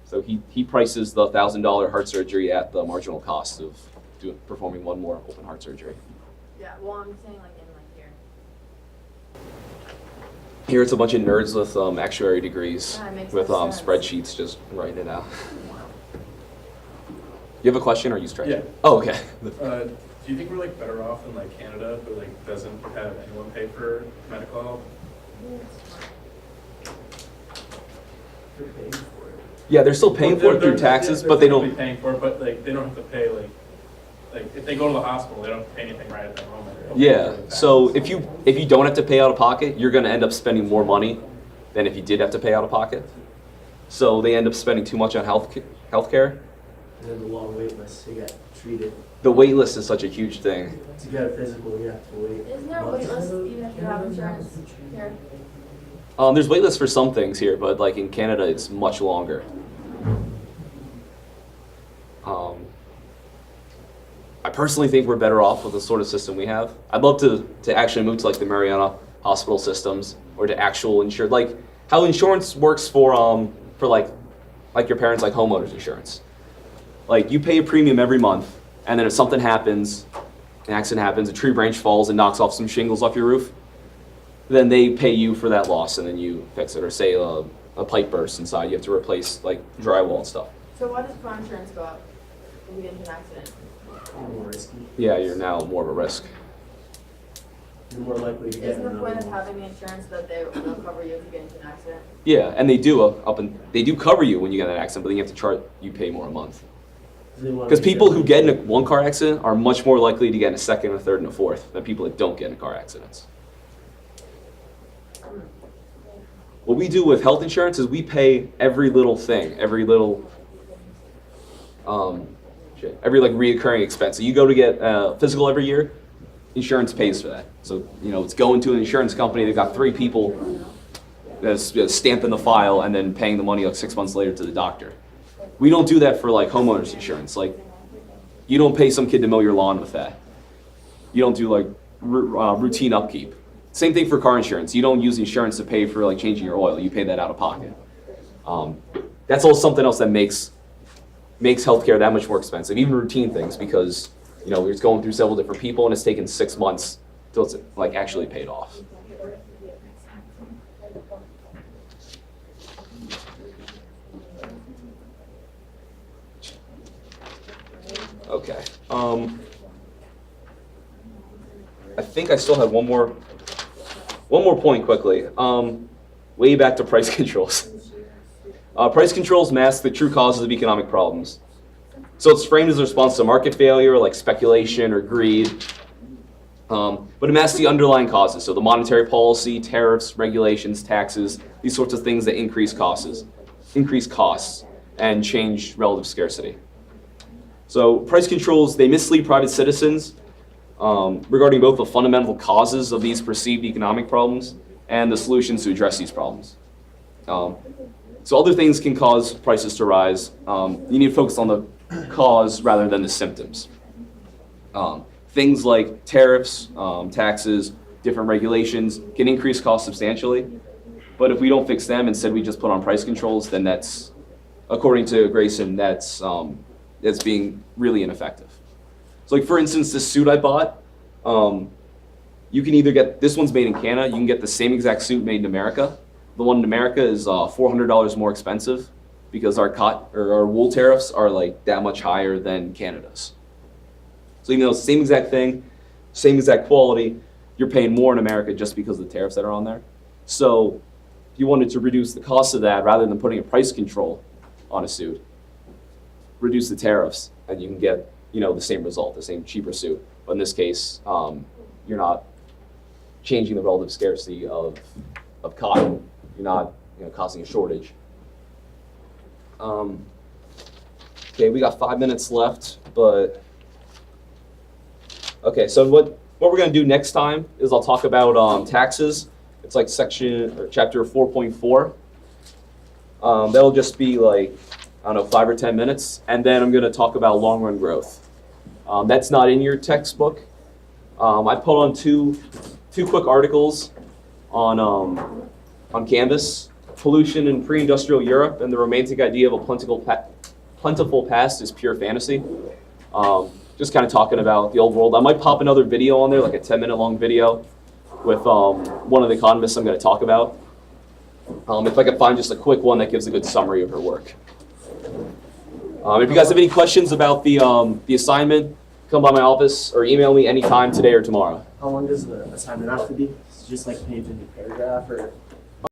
So he prices the $1,000 heart surgery at the marginal cost of performing one more open heart surgery. Yeah, well, I'm saying like in like here. Here it's a bunch of nerds with actuary degrees Yeah, it makes with no sense. spreadsheets just writing it out. You have a question or are you straight? Yeah. Oh, okay. Do you think we're like better off in like Canada, who like doesn't have anyone pay for medical help? They're paying for it. Yeah, they're still paying for it through They're- taxes, they're but they technically don't. paying for it, but like they don't have to pay like if they go to the hospital, they don't have to pay anything right at that moment. They don't pay Yeah. for the So taxes. if you don't have to pay out of pocket, you're going to end up spending more money than if you did have to pay out of pocket. So they end up spending too much on healthcare. And then the long wait lists to get treated. The wait list is such a huge thing. To get a physical, you have to wait. Isn't there a wait list even if you have insurance here? There's wait lists for some things here, but like in Canada, it's much longer. I personally think we're better off with the sort of system we have. I'd love to actually move to like the Mariana Hospital Systems or to actual insured, like how insurance works for like your parents, like homeowners insurance. Like you pay a premium every month, and then if something happens, an accident happens, a tree branch falls and knocks off some shingles off your roof, then they pay you for that loss and then you fix it. Or say a pipe bursts inside, you have to replace like drywall and stuff. So why does car insurance go up if you get into an accident? More risky. Yeah, you're now more of a risk. You're more likely to get Isn't the another point of one. having the insurance that they'll cover you if you get into an accident? Yeah, and they do they do cover you when you get in an accident, but then you have to you pay more a month. They wanna Because make people who everything- get in one car accident are much more likely to get in a second, a third, and a fourth than people that don't get in car accidents. What we do with health insurance is we pay every little thing, every little, every like reoccurring expense. So you go to get physical every year, insurance pays for that. So it's going to an insurance company. They've got 3 people that's stamping the file and then paying the money like 6 months later to the doctor. We don't do that for like homeowners insurance. Like you don't pay some kid to mow your lawn with that. You don't do like routine upkeep. Same thing for car insurance. You don't use insurance to pay for like changing your oil. You pay that out of pocket. That's all something else that makes healthcare that much more expensive, even routine things, because it's going through several different people and it's taken 6 months till it's like actually paid off. Okay. I think I still had one more point quickly. Way back to price controls. Price controls mask the true causes of economic problems. So it's framed as a response to market failure, like speculation or greed. But it masks the underlying causes, so the monetary policy, tariffs, regulations, taxes, these sorts of things that increase costs, and change relative scarcity. So price controls, they mislead private citizens regarding both the fundamental causes of these perceived economic problems and the solutions to address these problems. So other things can cause prices to rise. You need to focus on the cause rather than the symptoms. Things like tariffs, taxes, different regulations can increase costs substantially. But if we don't fix them, instead we just put on price controls, then that's, according to Grayson, that's being really ineffective. So like for instance, this suit I bought, you can either get, this one's made in Canada, you can get the same exact suit made in America. The one in America is $400 more expensive because our wool tariffs are like that much higher than Canada's. So even though it's the same exact thing, same exact quality, you're paying more in America just because of the tariffs that are on there. So if you wanted to reduce the cost of that, rather than putting a price control on a suit, reduce the tariffs, and you can get, you know, the same result, the same cheaper suit. But in this case, you're not changing the relative scarcity of cotton. You're not, you know, causing a shortage. Okay, we got 5 minutes left, but okay. So what we're gonna do next time is I'll talk about taxes. It's like section or chapter 4.4. That'll just be like, I don't know, 5 or 10 minutes, and then I'm gonna talk about long run growth. That's not in your textbook. I put on two quick articles on Canvas. Pollution in pre-industrial Europe and the romantic idea of a plentiful past is pure fantasy. Just kind of talking about the old world. I might pop another video on there, like a 10-minute long video with one of the economists I'm going to talk about. If I can find just a quick one that gives a good summary of her work. If you guys have any questions about the assignment, come by my office or email me anytime today or tomorrow. How long does the assignment have to be? Is it just like page and paragraph or?